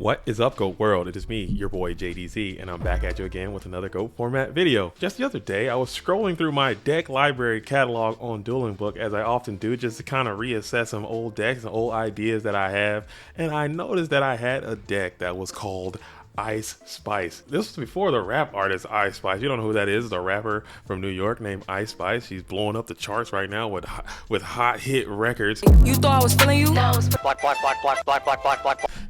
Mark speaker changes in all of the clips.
Speaker 1: What is up, Goat World? It is me, your boy JDZ, and I'm back at you again with another Goat format video. Just the other day, I was scrolling through my deck library catalog on Dueling Book, as I often do, just to kind of reassess some old decks and old ideas that I have, and I noticed that I had a deck that was called Ice Spice. This was before the rap artist Ice Spice. You don't know who that is. It's a rapper from New York named Ice Spice. She's blowing up the charts right now with hot hit records.
Speaker 2: You thought I was feeling you?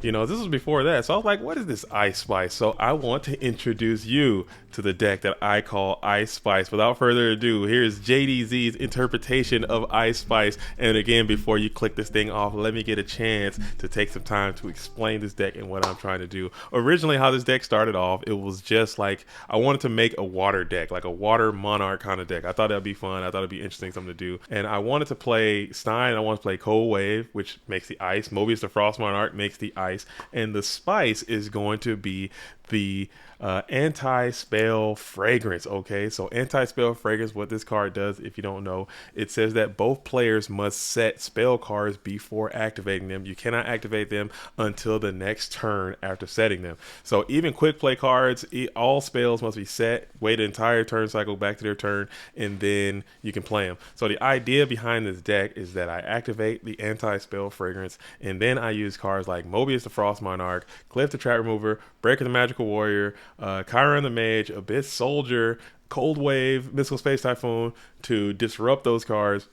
Speaker 1: You know, this was before that. So I was like, what is this Ice Spice? So I want to introduce you to the deck that I call Ice Spice. Without further ado, here's JDZ's interpretation of Ice Spice. And again, before you click this thing off, let me get a chance to take some time to explain this deck and what I'm trying to do. Originally, how this deck started off, it was just like, I wanted to make a water deck, like a water monarch kind of deck. I thought that'd be fun. I thought it'd be interesting, something to do. And I wanted to play Stein. I wanted to play Cold Wave, which makes the ice. Mobius the Frost Monarch makes the ice. And the spice is going to be the anti-spell fragrance. Okay, so anti-spell fragrance, what this card does, if you don't know, it says that both players must set spell cards before activating them. You cannot activate them until the next turn after setting them. So even quick play cards, all spells must be set, wait an entire turn cycle back to their turn, and then you can play them. So the idea behind this deck is that I activate the anti-spell fragrance, and then I use cards like Mobius the Frost Monarch, Cliff the Trap Remover, Breaker the Magical Warrior, Chiron the Mage, Abyss Soldier, Cold Wave, Mystical Space Typhoon to disrupt those cards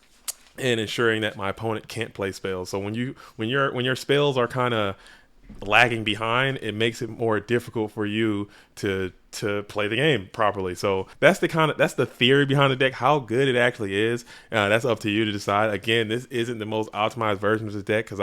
Speaker 1: and ensuring that my opponent can't play spells. So when your spells are kind of lagging behind, it makes it more difficult for you to play the game properly. So that's the theory behind the deck. How good it actually is, that's up to you to decide. Again, this isn't the most optimized version of this deck because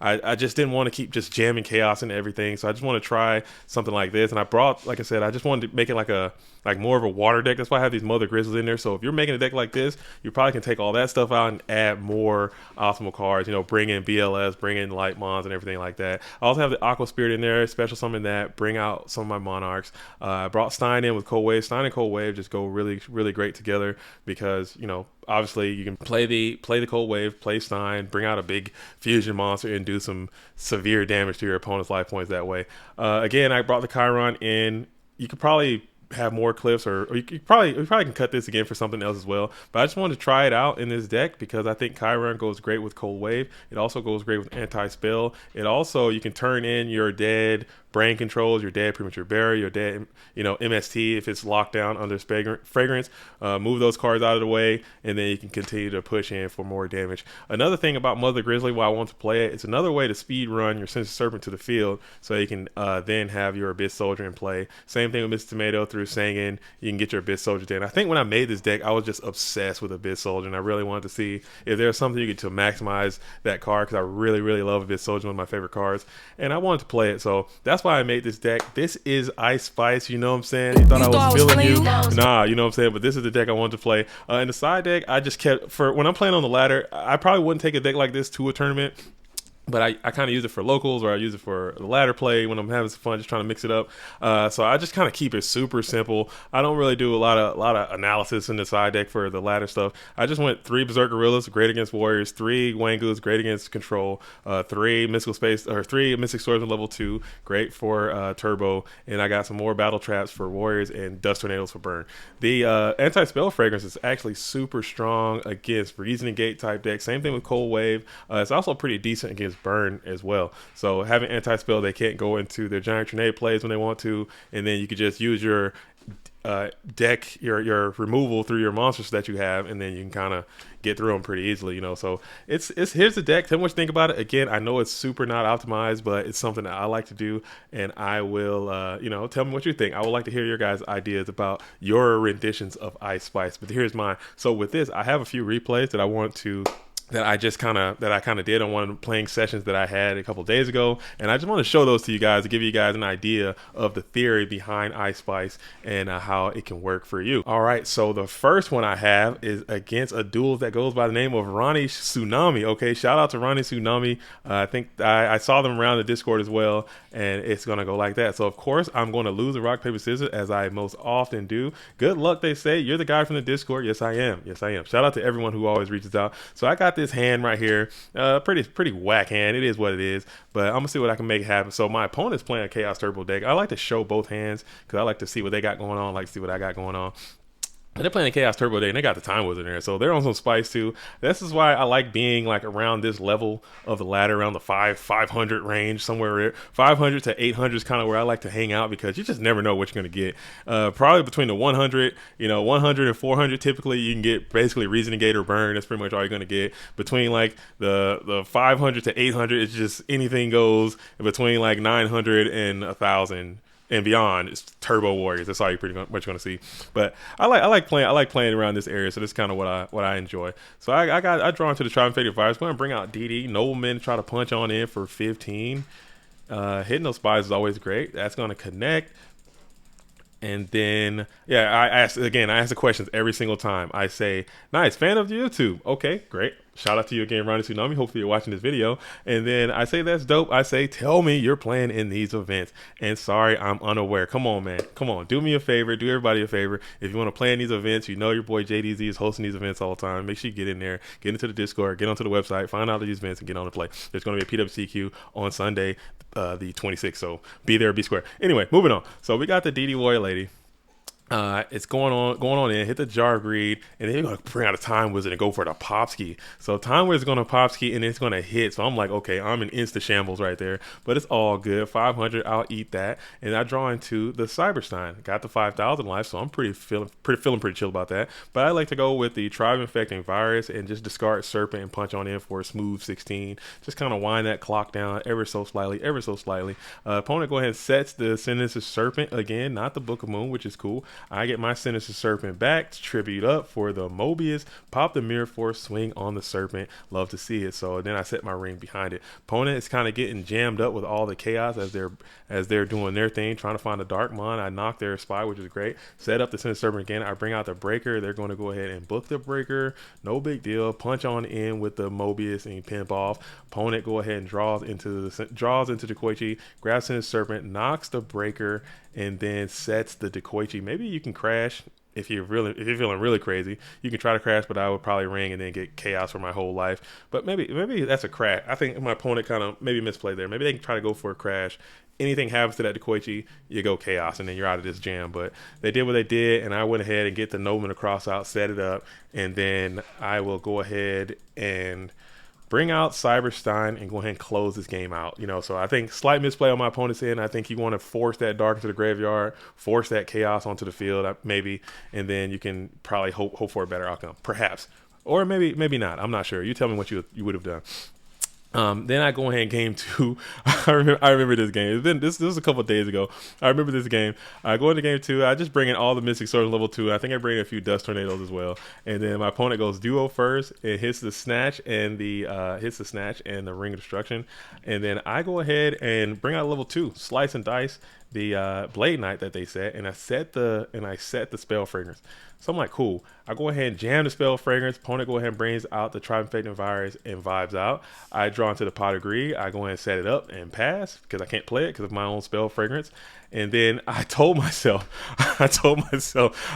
Speaker 1: I just didn't want to keep just jamming chaos into everything. So I just want to try something like this. And I brought, like I said, I just wanted to make it like more of a water deck. That's why I have these Mother Grizzlies in there. So if you're making a deck like this, you probably can take all that stuff out and add more optimal cards. You know, bring in BLS, bring in Light Mons and everything like that. I also have the Aqua Spirit in there, special summon that, bring out some of my Monarchs. I brought Stein in with Cold Wave. Stein and Cold Wave just go really, really great together because, you know, obviously you can play the Cold Wave, play Stein, bring out a big fusion monster and do some severe damage to your opponent's life points that way. Again, I brought the Chiron in. You could probably have more cliffs, or you probably can cut this again for something else as well, but I just wanted to try it out in this deck because I think Chiron goes great with Cold Wave. It also goes great with anti-spell. It also, you can turn in your dead brain controls, your dead premature burial, your dead, you know, MST if it's locked down under fragrance. Move those cards out of the way, and then you can continue to push in for more damage. Another thing about Mother Grizzly, why I want to play it, it's another way to speed run your Sinister Serpent to the field, so you can then have your Abyss Soldier in play. Same thing with Mr. Tomato through Sangin. You can get your Abyss Soldier in. I think when I made this deck, I was just obsessed with Abyss Soldier, and I really wanted to see if there's something you could to maximize that card because I really, really love Abyss Soldier, one of my favorite cards, and I wanted to play it. So that's why I made this deck. This is Ice Spice, you know what I'm saying? You thought I was feeling you? Nah, you know what I'm saying? But this is the deck I wanted to play. In the side deck, I just kept, for when I'm playing on the ladder, I probably wouldn't take a deck like this to a tournament, but I kind of use it for locals, or I use it for the ladder play when I'm having some fun, just trying to mix it up. So I just kind of keep it super simple. I don't really do a lot of analysis in the side deck for the ladder stuff. I just went 3 Berserk Gorillas, great against Warriors, 3 Wangus, great against Control, 3 Mystical Space, or 3 Mystic Swordsman level 2, great for Turbo, and I got some more Battle Traps for Warriors and Dust Tornadoes for Burn. The anti-spell fragrance is actually super strong against Reasoning Gate type deck. Same thing with Cold Wave. It's also pretty decent against Burn as well. So having anti-spell, they can't go into their giant tornado plays when they want to, and then you could just use your deck, your removal through your monsters that you have, and then you can kind of get through them pretty easily, you know. So it's here's the deck. Tell me what you think about it. Again, I know it's super not optimized, but it's something that I like to do, and I will you know, tell me what you think. I would like to hear your guys' ideas about your renditions of Ice Spice. But here's mine. So with this, I have a few replays that I want to that I kind of did on one of the playing sessions that I had a couple days ago, and I just want to show those to you guys to give you guys an idea of the theory behind Ice Spice and how it can work for you. All right, so the first one I have is against a duel that goes by the name of Ronnie Tsunami. Okay, shout out to Ronnie Tsunami. I think I saw them around the Discord as well, and it's gonna go like that. So of course I'm going to lose a rock paper scissors, as I most often do. Good luck, they say. You're the guy from the Discord. Yes, I am. Yes, I am. Shout out to everyone who always reaches out. So I got this hand right here. Pretty whack hand. It is what it is. But I'm gonna see what I can make happen. So my opponent's playing a Chaos Turbo deck. I like to show both hands because I like to see what they got going on. I like to see what I got going on. And they're playing a Chaos Turbo Day, and they got the Time Wizard in there, so they're on some spice too. This is why I like being like around this level of the ladder, around the 500 range, somewhere 500 to 800 is kind of where I like to hang out because you just never know what you're gonna get. Probably between the 100, 100 and 400, typically you can get basically Reasoning Gate or Burn. That's pretty much all you're gonna get. Between like the 500 to 800, it's just anything goes. And between like 900 and 1,000 and beyond, it's Turbo Warriors. That's all you're pretty much going to see. But I like playing around this area, so that's kind of what I enjoy. So I draw into the Tri-Infected Virus. Going to bring out DD Nobleman, try to punch on in for 15. Hitting those spies is always great. That's going to connect. And then, yeah, I ask the questions every single time. I say, nice, fan of YouTube. Okay, great. Shout out to you again, Ronnie Tsunami. Hopefully you're watching this video. And then I say, that's dope. I say, tell me you're playing in these events. And sorry, I'm unaware. Come on, man. Come on. Do me a favor. Do everybody a favor. If you want to play in these events, your boy JDZ is hosting these events all the time. Make sure you get in there, get into the Discord, get onto the website, find out these events, and get on the play. There's going to be a PWCQ on Sunday, the 26th. So be there, be square. Anyway, moving on. So we got the DD Warrior Lady. It's going on in, hit the Jar of Greed, and then you're going to bring out a Time Wizard and go for the Popski. So Time Wizard's going to Popski, and it's going to hit. So I'm like, okay, I'm in insta shambles right there, but it's all good. 500, I'll eat that. And I draw into the Cyberstein. Got the 5,000 life, so I'm feeling pretty chill about that. But I like to go with the Tribe Infecting Virus and just discard Serpent and punch on in for a smooth 16. Just kind of wind that clock down ever so slightly. Opponent go ahead and sets the Sinister Serpent again, not the Book of Moon, which is cool. I get my Sinister Serpent back, tribute up for the Mobius, pop the Mirror Force, swing on the Serpent. Love to see it. So then I set my ring behind it. Opponent is kind of getting jammed up with all the chaos as they're doing their thing, trying to find a Darkmon. I knock their spy, which is great. Set up the Sinister Serpent again. I bring out the Breaker. They're going to go ahead and book the Breaker. No big deal. Punch on in with the Mobius and pimp off. Opponent go ahead and draws into the Koichi, grabs Sinister Serpent, knocks the Breaker, and then sets the Dekoichi. Maybe you can crash if you're feeling really crazy. You can try to crash, but I would probably ring and then get chaos for my whole life. But maybe that's a crash. I think my opponent kind of maybe misplayed there. Maybe they can try to go for a crash. Anything happens to that Dekoichi, you go chaos, and then you're out of this jam. But they did what they did, and I went ahead and get the Nobleman across out, set it up, and then I will go ahead and bring out Cyberstein and go ahead and close this game out. So I think slight misplay on my opponent's end. I think you want to force that dark into the graveyard, force that chaos onto the field, maybe, and then you can probably hope for a better outcome, perhaps, or maybe not. I'm not sure. You tell me what you would have done. Then I go ahead and game 2. I remember this game. This was a couple of days ago. I remember this game. I go into game 2. I just bring in all the Mystic Swords level 2. I think I bring in a few Dust Tornadoes as well. And then my opponent goes duo first. It hits the snatch and the Ring of Destruction. And then I go ahead and bring out level 2, Slice and Dice, the Blade Knight that they set, and I set the Spell Fragrance. So I'm like, cool. I go ahead and jam the Spell Fragrance. Opponent go ahead and brings out the Tri-Infecting Virus and vibes out. I draw into the Pot of Greed. I go ahead and set it up and pass because I can't play it because of my own Spell Fragrance. And then I told myself, I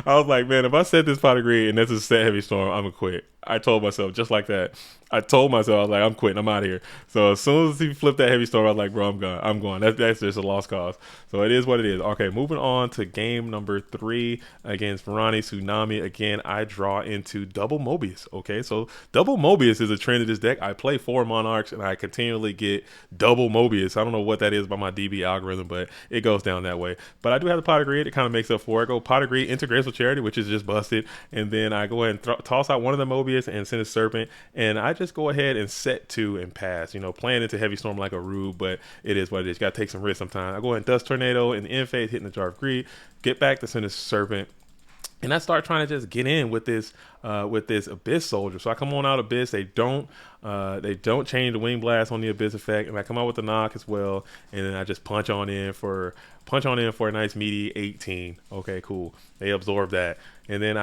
Speaker 1: was like, man, if I set this Pot of Greed and this is set Heavy Storm, I'm gonna quit. I told myself just like that. I told myself, I was like, I'm quitting. I'm out of here. So as soon as he flipped that Heavy Storm, I was like, bro, I'm gone. I'm going. That's just a lost cause. So it is what it is. Okay, moving on to game number 3 against Ronnie Tsunami. Again, I draw into double Mobius. Okay, so double Mobius is a trend of this deck. I play 4 Monarchs and I continually get double Mobius. I don't know what that is by my DB algorithm, but it goes down that way. But I do have the Pot of Greed. It kind of makes up for it. I go Pot of Greed into Graceful Charity, which is just busted. And then I go ahead and toss out one of the Mobius and send a Serpent. And I just go ahead and set 2 and pass. Playing into Heavy Storm like a rube, but it is what it is. You got to take some risks sometimes. I go ahead and Dust Tornado in the end phase, hitting the Jar of Greed, get back to Sinister Serpent. And I start trying to just get in with this Abyss Soldier. So I come on out Abyss. They don't change the Wing Blast on the Abyss effect, and I come out with the knock as well. And then I just punch on in for a nice meaty 18. Okay, cool. They absorb that, and then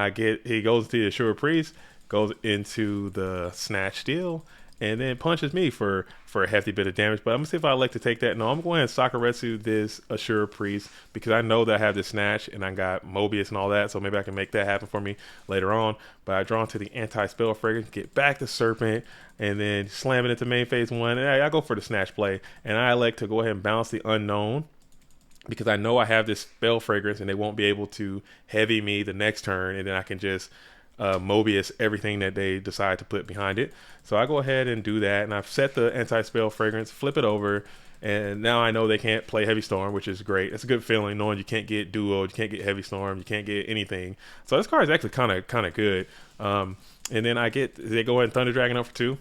Speaker 1: he goes to the Assured Priest, goes into the Snatch Steel, and then punches me for a hefty bit of damage. But I'm gonna see if I like to take that. No, I'm going to Sakuretsu this Assure Priest because I know that I have this snatch and I got Mobius and all that, so maybe I can make that happen for me later on. But I draw into the anti-spell fragrance, get back to Serpent, and then slam it into main phase one. And I go for the snatch play, and I elect to go ahead and bounce the unknown because I know I have this spell fragrance and they won't be able to heavy me the next turn, and then I can just Mobius everything that they decide to put behind it. So I go ahead and do that, and I've set the anti-spell fragrance, flip it over, and now I know they can't play Heavy Storm, which is great. It's a good feeling knowing you can't get Duo, you can't get Heavy Storm, you can't get anything. So this card is actually kind of good. And then they go ahead and Thunder Dragon up for 2.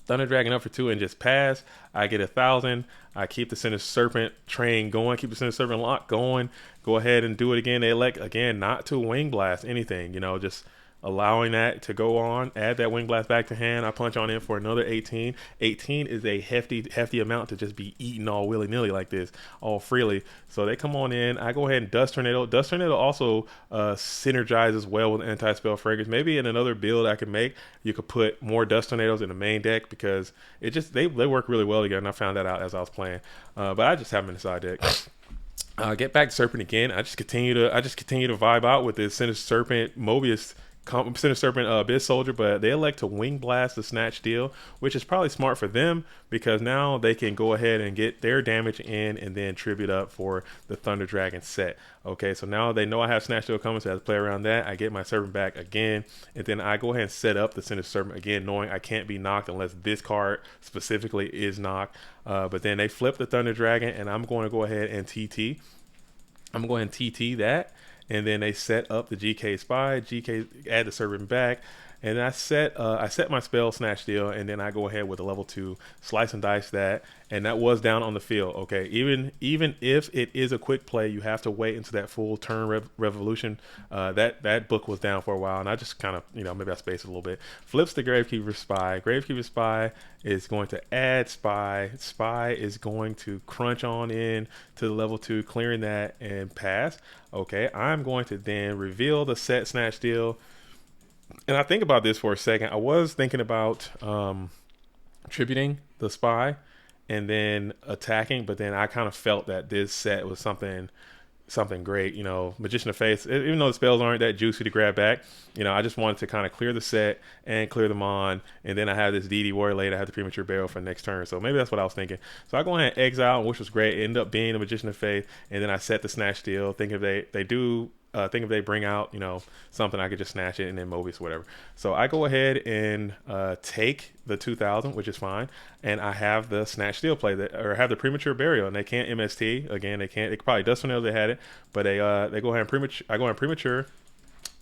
Speaker 1: Thunder Dragon up for 2 and just pass. I get 1,000. I keep the Sinister Serpent train going, keep the Sinister Serpent lock going. Go ahead and do it again. They elect again not to Wing Blast anything, just allowing that to go on. Add that Wing Blast back to hand. I punch on in for another 18. 18 is a hefty amount to just be eaten all willy-nilly like this, all freely. So they come on in. I go ahead and Dust Tornado. Dust Tornado also synergizes well with Anti-Spell Fragrance. Maybe in another build I can make, you could put more Dust Tornadoes in the main deck because it just they work really well together, and I found that out as I was playing. But I just have them in the side deck. Get back to Serpent again. I just continue to vibe out with this Sinister Serpent Mobius Sinister Serpent Abyss Soldier, but they elect to Wing Blast the Snatch Steal, which is probably smart for them because now they can go ahead and get their damage in and then tribute up for the Thunder Dragon set. Okay, so now they know I have Snatch Steal coming, so I have to play around that. I get my Serpent back again, and then I go ahead and set up the Sinister Serpent again, knowing I can't be knocked unless this card specifically is knocked. But then they flip the Thunder Dragon, and I'm going to go ahead and TT. I'm going to TT that. And then they set up the GK Spy, GK add the Serpent back, and then I set my spell Snatch Steal, and then I go ahead with a level 2 slice and dice that, and that was down on the field. Okay, even if it is a quick play, you have to wait until that full turn revolution. That book was down for a while, and I just kind of maybe I spaced it a little bit. Flips the Gravekeeper Spy. Gravekeeper Spy is going to add Spy. Spy is going to crunch on in to the level 2, clearing that and pass. Okay, I'm going to then reveal the set Snatch Steal. And I think about this for a second. I was thinking about tributing the Spy and then attacking, but then I kind of felt that this set was something great. Magician of Faith, even though the spells aren't that juicy to grab back, I just wanted to kind of clear the set and clear them on, and then I have this DD Warrior Late. I have the Premature Burial for next turn, so maybe that's what I was thinking. So I go ahead and exile, which was great. It ended up being a Magician of Faith, and then I set the Snatch Steal, thinking if they bring out something, I could just snatch it and then Mobius whatever. So I go ahead and take the 2,000, which is fine, and I have the Snatch Steal play or have the Premature Burial, and they can't MST again. They could probably Dust Tornado if they had it, but they go ahead and Premature. I go ahead and Premature.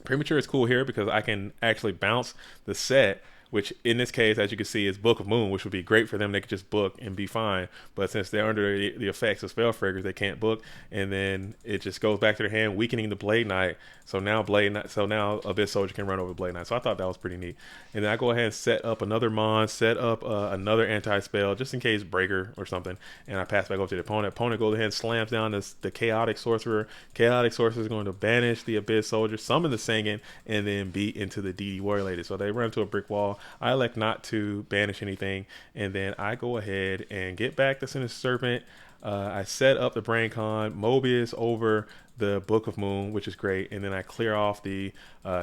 Speaker 1: Premature is cool here because I can actually bounce the set, which in this case, as you can see, is Book of Moon, which would be great for them. They could just book and be fine. But since they're under the effects of Spell Fragrance, they can't book. And then it just goes back to their hand, weakening the Blade Knight. So now Abyss Soldier can run over Blade Knight. So I thought that was pretty neat. And then I go ahead and set up another Mon, set up another anti-spell, just in case Breaker or something. And I pass back over to the opponent. Opponent goes ahead and slams down the Chaotic Sorcerer. Chaotic Sorcerer is going to banish the Abyss Soldier, summon the Singing, and then beat into the DD Warrior Lady. So they run into a brick wall. I elect not to banish anything, and then I go ahead and get back the Sinister Serpent. I set up the Brain Con, Mobius over the Book of Moon, which is great, and then I clear off the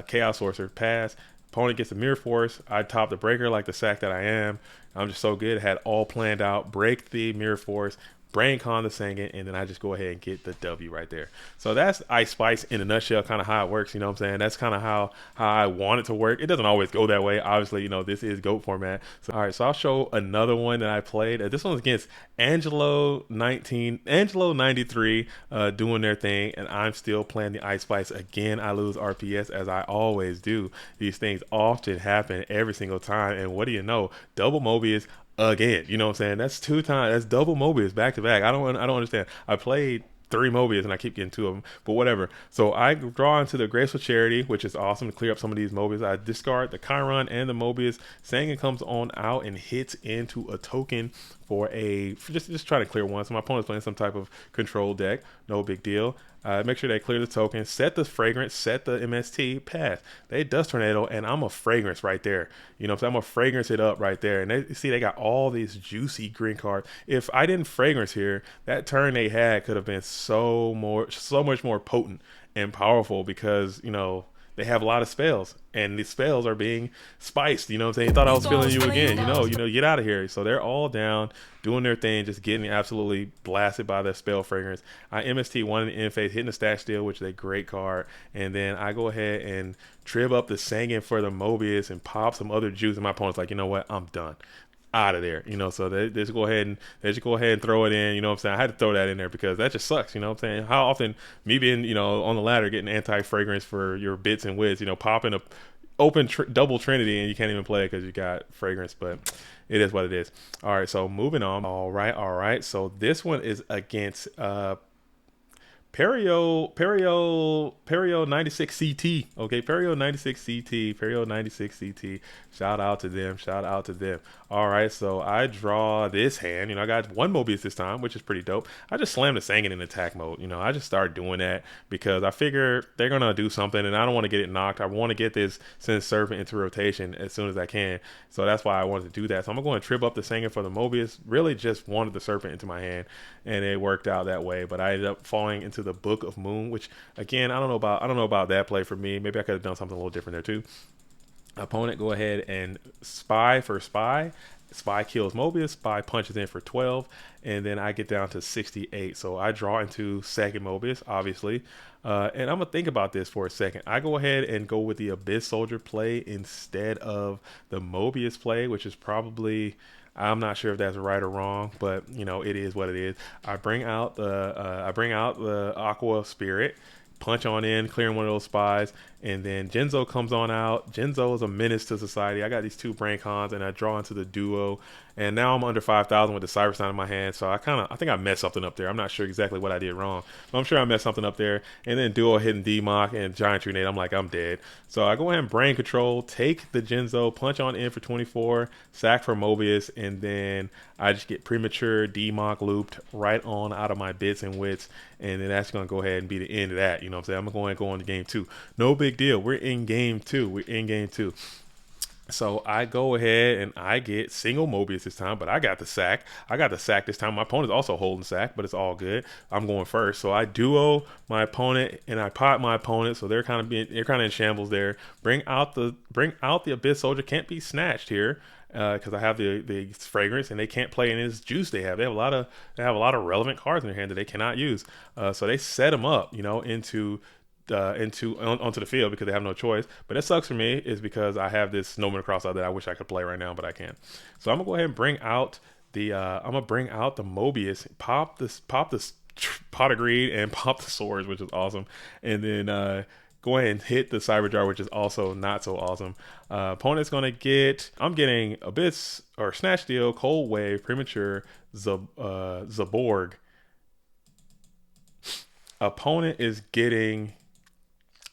Speaker 1: Chaos Sorcerer, pass. Opponent gets the Mirror Force. I top the Breaker like the sack that I am. I'm just so good. Had all planned out. Break the Mirror Force. Brain Con the Singing, and then I just go ahead and get the W right there. So that's Ice Spice in a nutshell, kind of how it works. You know what I'm saying? That's kind of how I want it to work. It doesn't always go that way. Obviously, this is GOAT format. So, all right, so I'll show another one that I played. This one's against Angelo 93 doing their thing, and I'm still playing the Ice Spice. Again, I lose RPS as I always do. These things often happen every single time, and what do you know? Double Mobius again. You know what I'm saying? That's 2 times. That's double Mobius back to back. I don't understand. I played 3 Mobius and I keep getting 2 of them, but whatever. So I draw into the Graceful Charity, which is awesome to clear up some of these Mobius. I discard the Chiron and the Mobius. Sangin comes on out and hits into a token for just trying to clear one. So my opponent's playing some type of control deck. No big deal. Make sure they clear the token, set the fragrance, set the MST, pass. They dust tornado, and I'm a fragrance right there. You know, so I'm gonna fragrance it up right there. And they see they got all these juicy green cards. If I didn't fragrance here, that turn they had could have been so much more potent and powerful because they have a lot of spells, and these spells are being spiced. You know what I'm saying? Thought I was feeling you again. Get out of here. So they're all down, doing their thing, just getting absolutely blasted by their spell fragrance. I MST one in the end phase, hitting the stash steal, which is a great card, and then I go ahead and trib up the Sangin for the Mobius and pop some other juice, and my opponent's like, you know what? I'm done. Out of there, so they just go ahead and throw it in. You know what I'm saying? I had to throw that in there because that just sucks. You know what I'm saying? How often me being on the ladder getting anti-fragrance for your bits and wits, popping a open double trinity and you can't even play it because you got fragrance, but it is what it is. All right, so moving on. All right, so this one is against Perio 96 CT. Okay, Perio 96 CT, Perio 96 CT. Shout out to them. All right, so I draw this hand. I got one Mobius this time, which is pretty dope. I just slammed the Sangin in attack mode. I just started doing that because I figure they're gonna do something, and I don't want to get it knocked. I want to get this Sin Serpent into rotation as soon as I can. So that's why I wanted to do that. So I'm gonna go and trip up the Sangin for the Mobius. Really, just wanted the Serpent into my hand, and it worked out that way. But I ended up falling into the Book of Moon, which again, I don't know about that play for me. Maybe I could have done something a little different there too. Opponent go ahead and spy for spy. Spy kills Mobius. Spy punches in for 12, and then I get down to 68. So I draw into second Mobius, obviously. And I'm gonna think about this for a second. I go ahead and go with the Abyss Soldier play instead of the Mobius play, which is probably, I'm not sure if that's right or wrong, but it is what it is. I bring out the Aqua Spirit, punch on in, clearing one of those spies, and then Genzo comes on out. Genzo is a menace to society. I got these two brain cons, and I draw into the duo, and now I'm under 5,000 with the Cyber Sign in my hand. So I think I messed something up there. I'm not sure exactly what I did wrong, but I'm sure I messed something up there. And then duo hitting D-Mock and Giant Trunade. I'm like, I'm dead. So I go ahead and brain control, take the Genzo, punch on in for 24, sack for Mobius, and then I just get premature D-Mock looped right on out of my bits and wits, and then that's going to go ahead and be the end of that. You know what I'm saying? I'm going to go on to game two. No big deal. We're in game two. So I go ahead and I get single Mobius this time, but I got the sack. This time. My opponent's also holding sack, but it's all good. I'm going first. So I duo my opponent and I pot my opponent. So they're kind of in shambles there. Bring out the Abyss Soldier. Can't be snatched here. Because I have the fragrance, and they can't play in this juice they have. They have a lot of relevant cards in their hand that they cannot use. So they set them up, onto the field because they have no choice. But it sucks for me is because I have this Snowman Cross out that I wish I could play right now, but I can't. So I'm gonna go ahead and bring out the Mobius, pop this Pot of Greed, and pop the swords, which is awesome, and then go ahead and hit the Cyber Jar, which is also not so awesome. Opponent's gonna get, I'm getting Abyss or Snatch Steal, Cold Wave, Premature, Zaborg. Opponent is getting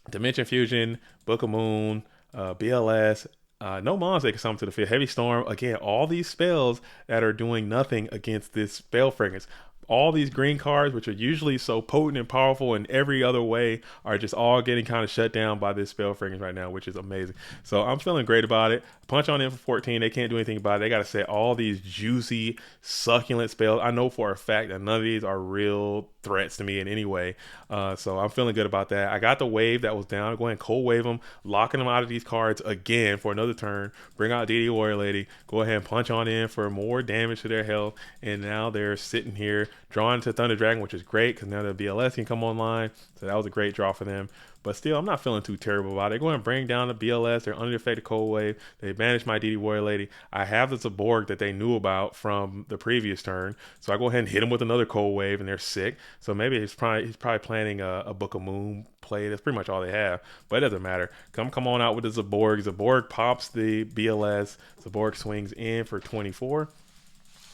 Speaker 1: Dimension Fusion, Book of Moon, BLS, no mons that can summon to the field. Heavy Storm. Again, all these spells that are doing nothing against this spell fragrance. All these green cards, which are usually so potent and powerful in every other way, are just all getting kind of shut down by this spell fragrance right now, which is amazing. So I'm feeling great about it. Punch on in for 14. They can't do anything about it. They got to set all these juicy, succulent spells. I know for a fact that none of these are real threats to me in any way. So I'm feeling good about that. I got the wave that was down. Go ahead and cold wave them, locking them out of these cards again for another turn. Bring out DD Warrior Lady. Go ahead and punch on in for more damage to their health. And now they're sitting here drawing to Thunder Dragon, which is great because now the BLS can come online. So that was a great draw for them. But still, I'm not feeling too terrible about it. Go ahead and bring down the BLS. They're under the effect of Cold Wave. They banished my DD Warrior Lady. I have the Zaborg that they knew about from the previous turn. So I go ahead and hit him with another Cold Wave, and they're sick. So maybe he's probably planning a Book of Moon play. That's pretty much all they have. But it doesn't matter. Come on out with the Zaborg. Zaborg pops the BLS. Zaborg swings in for 24.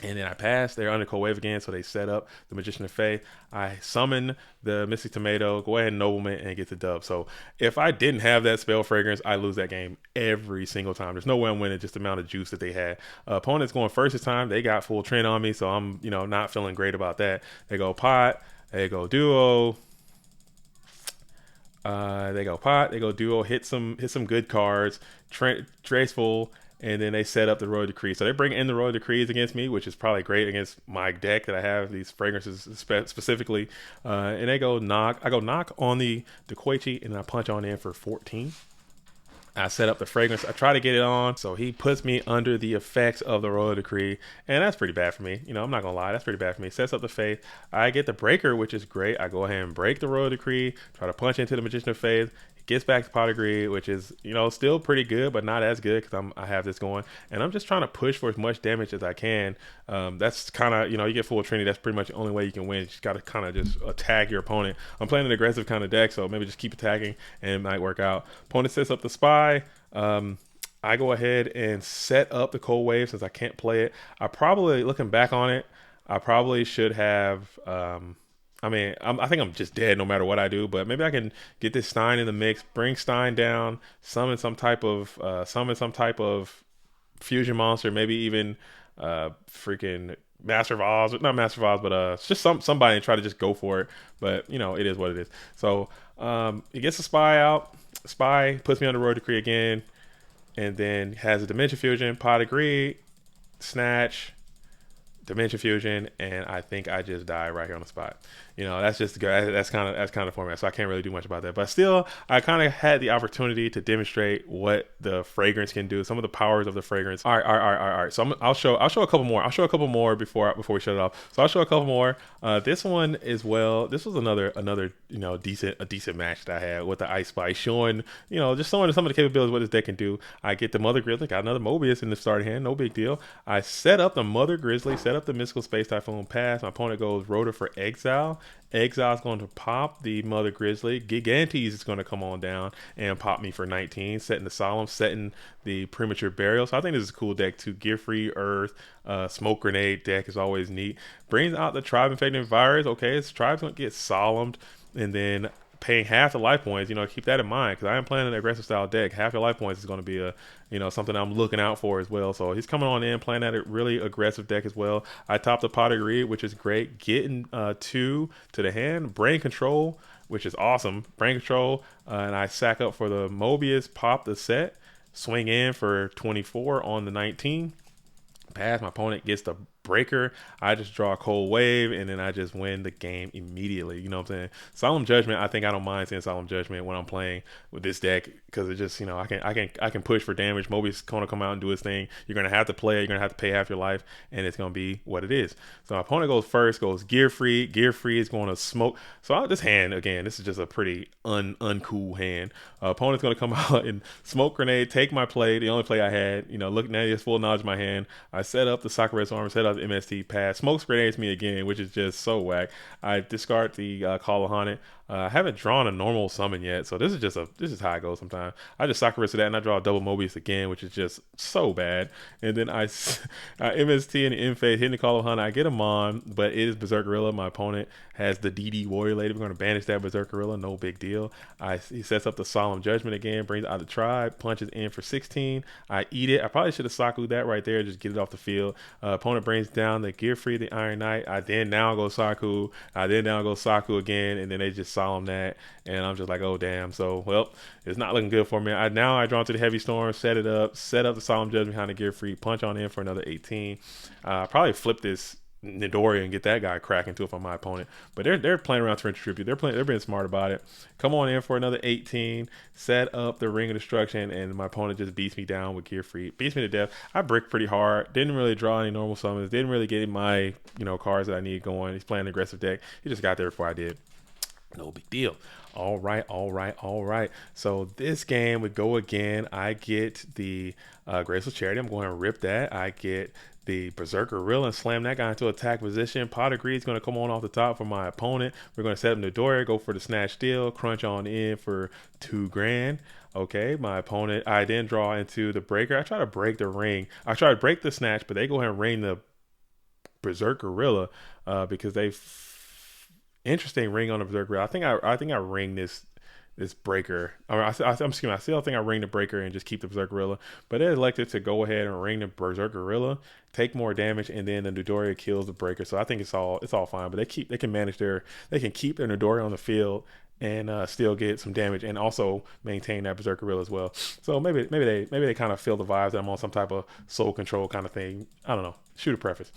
Speaker 1: And then I pass. They're under Cold Wave again, so they set up the Magician of Fae. I summon the Mystic Tomato, go ahead and Nobleman, and get the dub. So if I didn't have that spell fragrance, I lose that game every single time. There's no way I'm winning just the amount of juice that they had. Opponent's going first this time. They got full trend on me, so I'm not feeling great about that. They go pot. They go duo. They go pot, they go duo, hit some good cards, trace full, and then they set up the Royal Decree. So they bring in the Royal Decrees against me, which is probably great against my deck that I have these fragrances specifically. And they go knock. I go knock on the Koichi, and I punch on in for 14. I set up the fragrance. I try to get it on, so he puts me under the effects of the Royal Decree, and that's pretty bad for me. I'm not gonna lie, that's pretty bad for me. Sets up the Faith. I get the Breaker, which is great. I go ahead and break the Royal Decree. Try to punch into the Magician of Faith. It gets back to Pot Degree, which is still pretty good, but not as good because I have this going, and I'm just trying to push for as much damage as I can. That's kind of you get full Trinity. That's pretty much the only way you can win. You just got to kind of just attack your opponent. I'm playing an aggressive kind of deck, so maybe just keep attacking and it might work out. Opponent sets up the Spy. I go ahead and set up the Cold Wave since I can't play it. I probably, looking back on it, I probably should have. I think I'm just dead no matter what I do. But maybe I can get this Stein in the mix, bring Stein down, summon some type of fusion monster, maybe even freaking Master of Oz, not Master of Oz, but it's just somebody and try to just go for it. But it is what it is. So he gets the Spy out. Spy puts me under Royal Decree again, and then has a Dimension Fusion, Pot of Greed, Snatch, Dimension Fusion, and I think I just die right here on the spot. That's just good. That's kind of format. So I can't really do much about that. But still, I kind of had the opportunity to demonstrate what the fragrance can do, some of the powers of the fragrance. All right, all right, all right, all right. So I'll show a couple more. I'll show a couple more before we shut it off. So I'll show a couple more. This one as well. This was another decent match that I had with the Ice Spice, showing just showing some of the capabilities of what this deck can do. I get the Mother Grizzly, got another Mobius in the starting hand, no big deal. I set up the Mother Grizzly, set up the Mystical Space Typhoon, pass. My opponent goes Rotor for Exile. Exile's going to pop the Mother Grizzly. Gigantes is going to come on down and pop me for 19, setting the Solemn, setting the Premature Burial. So I think this is a cool deck too. Gear Free, Earth, Smoke Grenade deck is always neat. Brings out the Tribe Infecting Virus. Okay, this Tribe's going to get Solemned, and then paying half the life points. Keep that in mind because I am playing an aggressive style deck. Half your life points is going to be something I'm looking out for as well. So he's coming on in, playing at a really aggressive deck as well. I top the Pot of Greed, which is great. Getting 2 to the hand. Brain Control, which is awesome. Brain Control, and I sack up for the Mobius, pop the set, swing in for 24 on the 19. Pass. My opponent gets the Breaker. I just draw a Cold Wave, and then I just win the game immediately. You know what I'm saying? Solemn Judgment. I think I don't mind seeing Solemn Judgment when I'm playing with this deck because it just I can push for damage. Mobius gonna come out and do his thing. You're gonna have to play it. You're gonna have to pay half your life, and it's gonna be what it is. So my opponent goes first. Goes Gear Free. Gear Free is going to smoke. So this hand again. This is just a pretty uncool hand. Opponent's gonna come out and Smoke Grenade. Take my play. The only play I had. Looking at it, it's full knowledge of my hand. I set up the Sakura's Armor. Set up MST pass. Smoke Grenades me again, which is just so whack. I discard the Call of Haunted. I haven't drawn a normal summon yet, so this is how I go sometimes. I just Sakura to that, and I draw a double Mobius again, which is just so bad. And then I MST and Infate hitting the Call of Haunted. I get him on, but it is Berserk Gorilla. My opponent has the DD Warrior Lady. We're going to banish that Berserk Gorilla, no big deal. He sets up the Solemn Judgment again, brings out the Tribe, punches in for 16. I eat it. I probably should have Saku'd that right there, just get it off the field. Opponent brings down the Gear Free, the Iron Knight. I then now go Saku. I then now go Saku again, and then they just Solemn that, and I'm just like, oh damn. So it's not looking good for me. I draw to the Heavy Storm, set up the Solemn Judgment behind the Gear Free, punch on in for another 18. Probably flip this Nidori and get that guy cracking to it for my opponent. But they're playing around to tribute. They're being smart about it. Come on in for another 18. Set up the Ring of Destruction, and my opponent just beats me down with Gear Free. Beats me to death. I brick pretty hard. Didn't really draw any normal summons. Didn't really get my cards that I need going. He's playing an aggressive deck. He just got there before I did. No big deal. All right. So this game would go again. I get the Graceful Charity. I'm going to rip that. I get the Berserker Gorilla and slam that guy into attack position. Pot of Greed is going to come on off the top for my opponent. We're going to set up Nidori, go for the Snatch Steal, crunch on in for $2,000. Okay, my opponent, I then draw into the Breaker. I try to break the ring. I try to break the Snatch, but they go ahead and ring the Berserker Gorilla because they interesting ring on the Berserker. I think I ring this Breaker. I still think I ring the Breaker and just keep the Berserker Gorilla. But they elected to go ahead and ring the Berserker Gorilla, take more damage, and then the Nidori kills the Breaker. So I think it's all fine. But they can keep their Nidori on the field and still get some damage and also maintain that berserker will as well. So maybe they kind of feel the vibes that I'm on some type of soul control kind of thing. I don't know. Shoot a preface.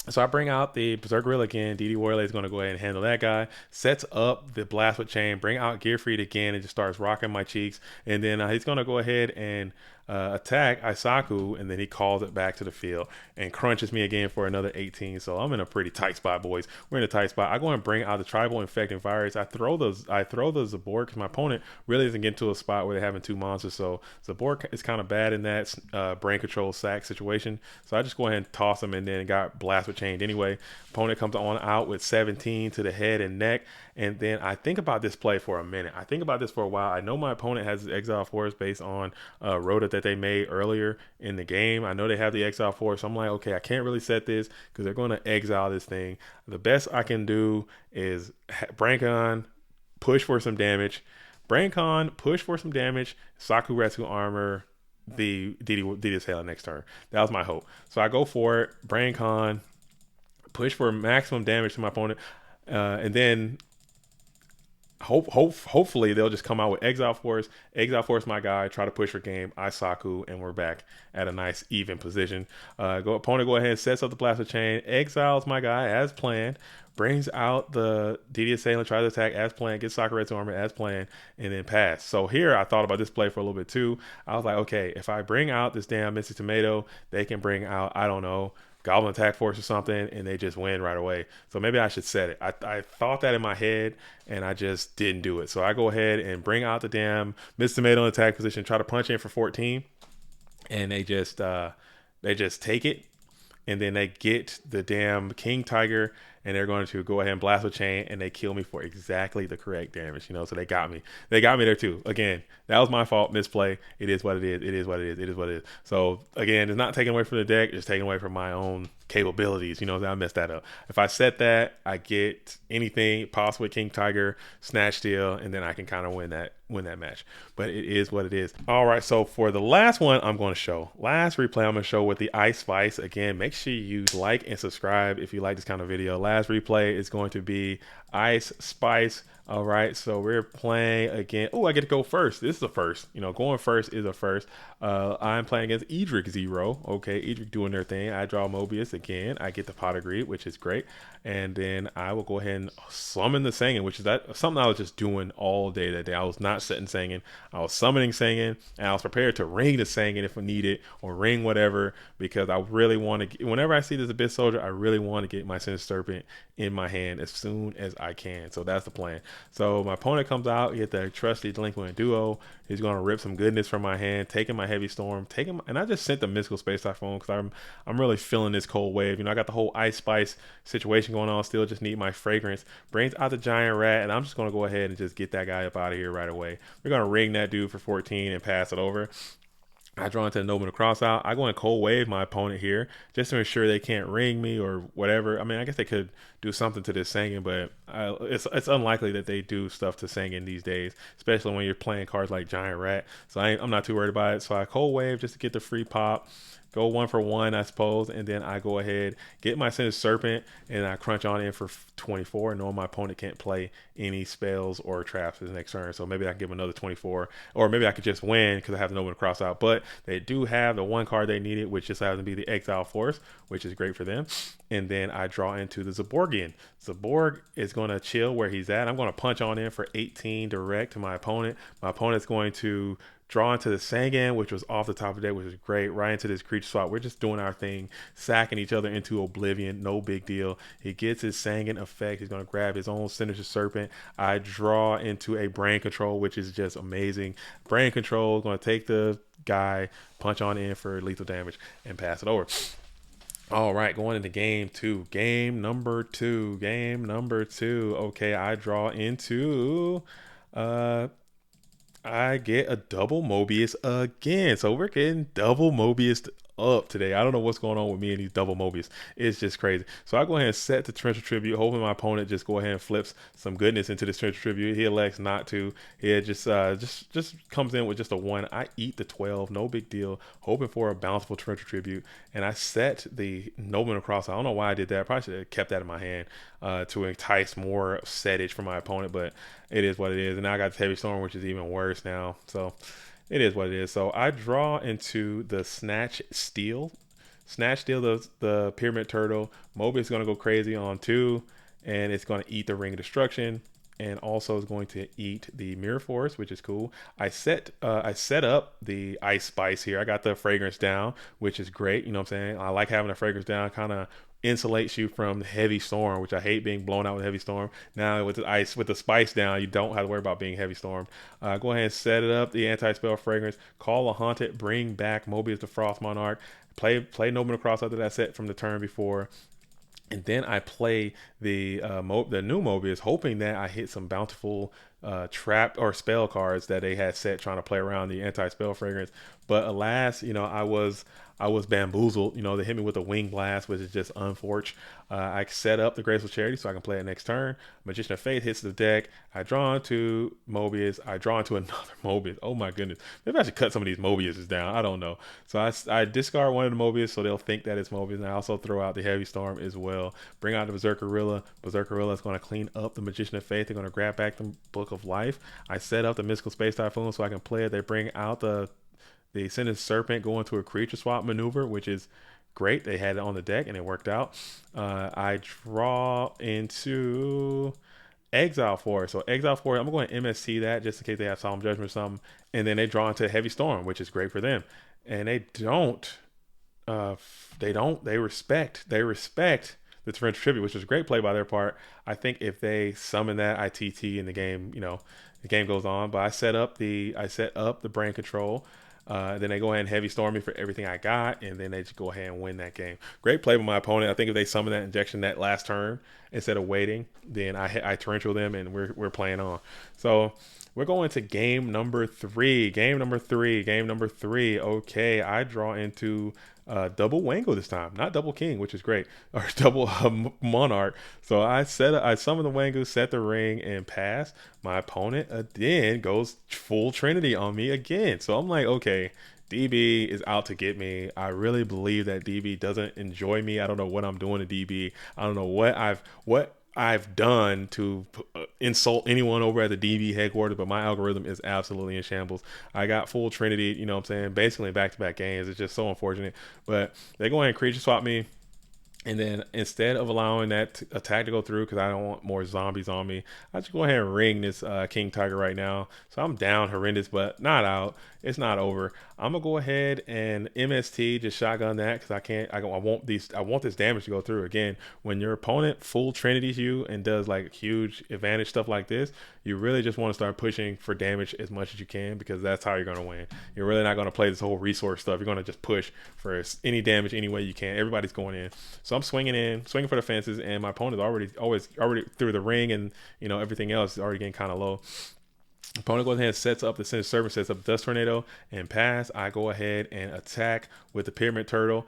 Speaker 1: So I bring out the Berserk Gorilla again. DD Warley is going to go ahead and handle that guy. Sets up the Blast with Chain. Bring out Gearfried again and just starts rocking my cheeks. And then he's going to go ahead and attack Isaku. And then he calls it back to the field and crunches me again for another 18. So I'm in a pretty tight spot, boys. We're in a tight spot. I go and bring out the Tribal Infecting Virus. I throw the Zabor because my opponent really doesn't get to a spot where they're having two monsters. So Zabor is kind of bad in that brain control sack situation. So I just go ahead and toss him and then got Blast with Chained anyway. Opponent comes on out with 17 to the head and neck. And then I think about this play for a minute. I think about this for a while. I know my opponent has his Exile Force based on Rhoda that they made earlier in the game. I know they have the Exile Force. So I'm like, okay, I can't really set this because they're going to exile this thing. The best I can do is Brancon, push for some damage. Brancon, push for some damage. Sakuretsu armor, the DD Sailor next turn. That was my hope. So I go for it. Brancon, push for maximum damage to my opponent. And then hopefully they'll just come out with Exile Force my guy, try to push for game, Isaku, and we're back at a nice even position. Opponent go ahead, sets up the Blaster Chain, exiles my guy as planned, brings out the DD Assailant, tries to attack as planned, gets Sakuretsu armor as planned, and then pass. So here I thought about this play for a little bit too. I was like, okay, if I bring out this damn Mystic Tomato, they can bring out, I don't know, Goblin Attack Force or something, and they just win right away. So maybe I should set it. I thought that in my head, and I just didn't do it. So I go ahead and bring out the damn Mr. Tomato in attack position, try to punch in for 14, and they just take it, and then they get the damn King Tiger, and they're going to go ahead and Blast with Chain, and they kill me for exactly the correct damage, so they got me. They got me there too. Again, that was my fault, misplay. It is what it is. It is what it is. It is what it is. So again, it's not taken away from the deck, it's taken away from my own capabilities. I messed that up. If I set that, I get anything possible with King Tiger, Snatch Steal, and then I can kind of win that match. But it is what it is. All right, so for the last one I'm going to show, last replay I'm going to show with the Ice Spice. Again, make sure you like and subscribe if you like this kind of video. Last replay is going to be Ice Spice. All right, so we're playing again. Oh, I get to go first. This is a first. Going first is a first. I'm playing against Edric Zero. Okay, Edric doing their thing. I draw Mobius again. I get the Pot of Greed, which is great. And then I will go ahead and summon the Sangin, which is something I was just doing all day that day. I was not setting Sangin. I was summoning Sangin, and I was prepared to ring the Sangin if I need it, or ring whatever, because I really want to. Whenever I see this Abyss Soldier, I really want to get my Sinister Serpent in my hand as soon as I can. So that's the plan. So my opponent comes out, get the trusty Delinquent Duo. He's going to rip some goodness from my hand, taking my Heavy Storm, and I just sent the Mystical Space Typhoon because I'm really feeling this cold wave. I got the whole Ice Spice situation going on. Still just need my Fragrance. Brings out the Giant Rat, and I'm just going to go ahead and just get that guy up out of here right away. We're going to ring that dude for 14 and pass it over. I draw into the Nobleman to cross out. I go and cold wave my opponent here just to ensure they can't ring me or whatever. I mean, I guess they could do something to this Sangin, but it's unlikely that they do stuff to Sangin these days, especially when you're playing cards like Giant Rat. So I'm not too worried about it. So I cold wave just to get the free pop. Go 1 for 1, I suppose, and then I go ahead, get my Sinister Serpent, and I crunch on in for 24, knowing my opponent can't play any spells or traps his next turn. So maybe I can give him another 24, or maybe I could just win because I have no one to cross out. But they do have the one card they needed, which just happens to be the Exile Force, which is great for them. And then I draw into the Zaborgian. Zaborg is going to chill where he's at. I'm going to punch on in for 18 direct to my opponent. My opponent's going to draw into the Sangin, which was off the top of the deck, which is great, right into this creature swap. We're just doing our thing, sacking each other into oblivion, no big deal. He gets his Sangin effect. He's going to grab his own Sinister Serpent. I draw into a Brain Control, which is just amazing. Brain Control is going to take the guy, punch on in for lethal damage, and pass it over. All right, going into game two. Game number two. Okay, I draw into... I get a double Mobius again. So we're getting double Mobius up today. I don't know what's going on with me and these double Mobius. It's just crazy. So I go ahead and set the Torrential Tribute, hoping my opponent just go ahead and flips some goodness into this Torrential Tribute. He elects not to. He just comes in with just a 1. I eat the 12, no big deal, hoping for a bountiful Torrential Tribute. And I set the Nobleman across. I don't know why I did that. I probably should have kept that in my hand to entice more setage from my opponent, but it is what it is. And now I got the Heavy Storm, which is even worse now. So it is what it is. So I draw into the Snatch Steel. Snatch Steel, the Pyramid Turtle. Mobius is going to go crazy on 2, and it's going to eat the Ring of Destruction, and also is going to eat the Mirror Force, which is cool. I set up the Ice Spice here. I got the fragrance down, which is great. You know what I'm saying? I like having the fragrance down, kind of insulates you from heavy storm, which I hate being blown out with heavy storm. Now with the spice down, you don't have to worry about being heavy stormed. Go ahead and set it up, the anti-spell fragrance, call a haunted, bring back Mobius the Frost Monarch, play Nobleman across after that set from the turn before. And then I play the new Mobius, hoping that I hit some bountiful trap or spell cards that they had set, trying to play around the anti-spell fragrance. But alas, I was bamboozled. They hit me with a wing blast, which is just unfortunate. I set up the Graceful Charity so I can play it next turn. Magician of Faith hits the deck. I draw into Mobius. I draw into another Mobius. Oh my goodness. Maybe I should cut some of these Mobiuses down. I don't know. So I discard one of the Mobius so they'll think that it's Mobius. And I also throw out the Heavy Storm as well. Bring out the Berserker Gorilla. Berserker Gorilla is going to clean up the Magician of Faith. They're going to grab back the Book of Life. I set up the Mystical Space Typhoon so I can play it. They bring out the Sinister Serpent, going to a creature swap maneuver, which is great. They had it on the deck and it worked out. I draw into Exile Force. So Exile Force, I'm going to MST that just in case they have Solemn Judgment or something. And then they draw into Heavy Storm, which is great for them. And they respect the Torrential Tribute, which is a great play by their part. I think if they summon that ITT in the game, the game goes on. But I set up the brain control. Then they go ahead and heavy storm me for everything I got, and then they just go ahead and win that game. Great play by my opponent. I think if they summon that injection that last turn instead of waiting, then I torrential them, and we're playing on. So we're going to game number 3. Okay, I draw into double Wango this time, not double King, which is great, or double Monarch. So I summon the Wango, set the ring, and pass. My opponent then goes full Trinity on me again. So I'm like, okay, DB is out to get me. I really believe that DB doesn't enjoy me. I don't know what I'm doing to DB. I don't know what I've done to insult anyone over at the DB headquarters, but my algorithm is absolutely in shambles. I got full Trinity, you know what I'm saying, basically back-to-back games. It's just so unfortunate. But they go ahead and creature swap me. And then instead of allowing that attack to go through, because I don't want more zombies on me, I just go ahead and ring this King Tiger right now. So I'm down horrendous, but not out. It's not over. I'm gonna go ahead and MST, just shotgun that, because I want this damage to go through. Again, when your opponent full Trinities you and does like huge advantage stuff like this, you really just want to start pushing for damage as much as you can, because that's how you're gonna win. You're really not gonna play this whole resource stuff. You're gonna just push for any damage any way you can. Everybody's going in. So I'm swinging for the fences, and my opponent's already through the ring, and everything else is already getting kind of low. Opponent goes ahead and sets up the Sinister Serpent, sets up Dust Tornado, and pass. I go ahead and attack with the Pyramid Turtle,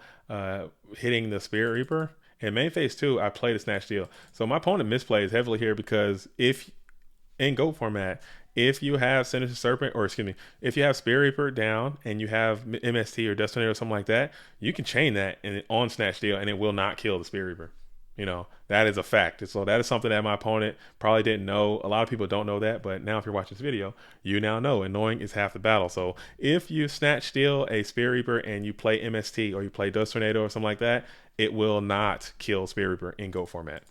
Speaker 1: hitting the Spirit Reaper. And main phase 2, I play the Snatch Steel. So my opponent misplays heavily here, because if in GOAT format, if you have Sinister Serpent, or excuse me, if you have Spirit Reaper down and you have MST or Dust Tornado or something like that, you can chain that on Snatch Steel and it will not kill the Spirit Reaper. That is a fact. So that is something that my opponent probably didn't know. A lot of people don't know that, but now if you're watching this video, you now know, and knowing is half the battle. So if you Snatch Steel a Spirit Reaper and you play MST or you play Dust Tornado or something like that, it will not kill Spirit Reaper in GOAT format.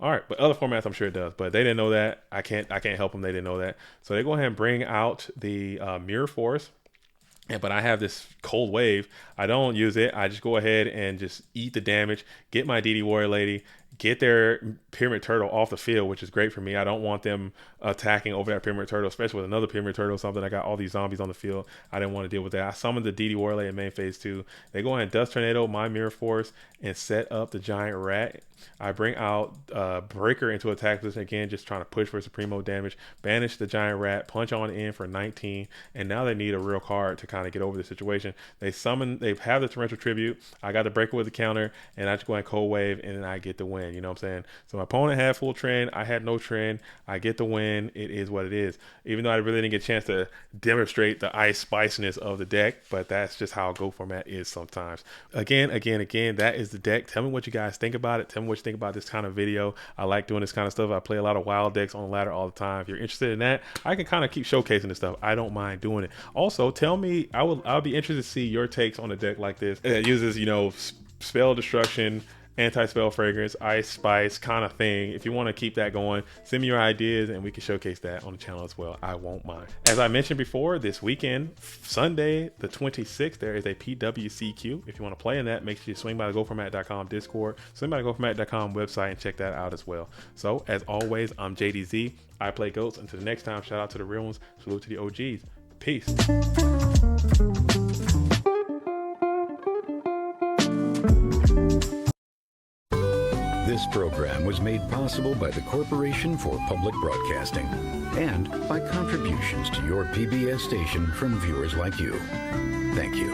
Speaker 1: All right, but other formats I'm sure it does, but they didn't know that. I can't help them. They didn't know that. So they go ahead and bring out the Mirror Force. But I have this Cold Wave. I don't use it. I just go ahead and just eat the damage, get my DD Warrior Lady, get their pyramid turtle off the field, which is great for me. I don't want them attacking over that pyramid turtle, especially with another pyramid turtle or something. I got all these zombies on the field. I didn't want to deal with that. I summoned the DD Warlay in main phase 2. They go ahead and Dust Tornado, my Mirror Force, and set up the giant rat. I bring out Breaker into attack position again, just trying to push for Supremo damage. Banish the giant rat, punch on in for 19, and now they need a real card to kind of get over the situation. They have the Torrential Tribute. I got the Breaker with the counter, and I just go and Cold Wave, and then I get the win. You know what I'm saying? So my opponent had full trend. I had no trend. I get the win. It is what it is. Even though I really didn't get a chance to demonstrate the ice spiciness of the deck, but that's just how Go format is sometimes. Again, that is the deck. Tell me what you guys think about it. Tell me what you think about this kind of video. I like doing this kind of stuff. I play a lot of wild decks on the ladder all the time. If you're interested in that, I can kind of keep showcasing this stuff. I don't mind doing it. Also, tell me, I'll be interested to see your takes on a deck like this. It uses, spell destruction, anti-spell fragrance, ice spice kind of thing. If you want to keep that going, send me your ideas and we can showcase that on the channel as well. I won't mind. As I mentioned before, this weekend, Sunday the 26th, there is a PWCQ. If you want to play in that, make sure you swing by the goatformat.com Discord, swing by the goatformat.com website and check that out as well. So as always, I'm JDZ. I play Goats. Until the next time, shout out to the real ones, salute to the OGs. Peace.
Speaker 2: This program was made possible by the Corporation for Public Broadcasting and by contributions to your PBS station from viewers like you. Thank you.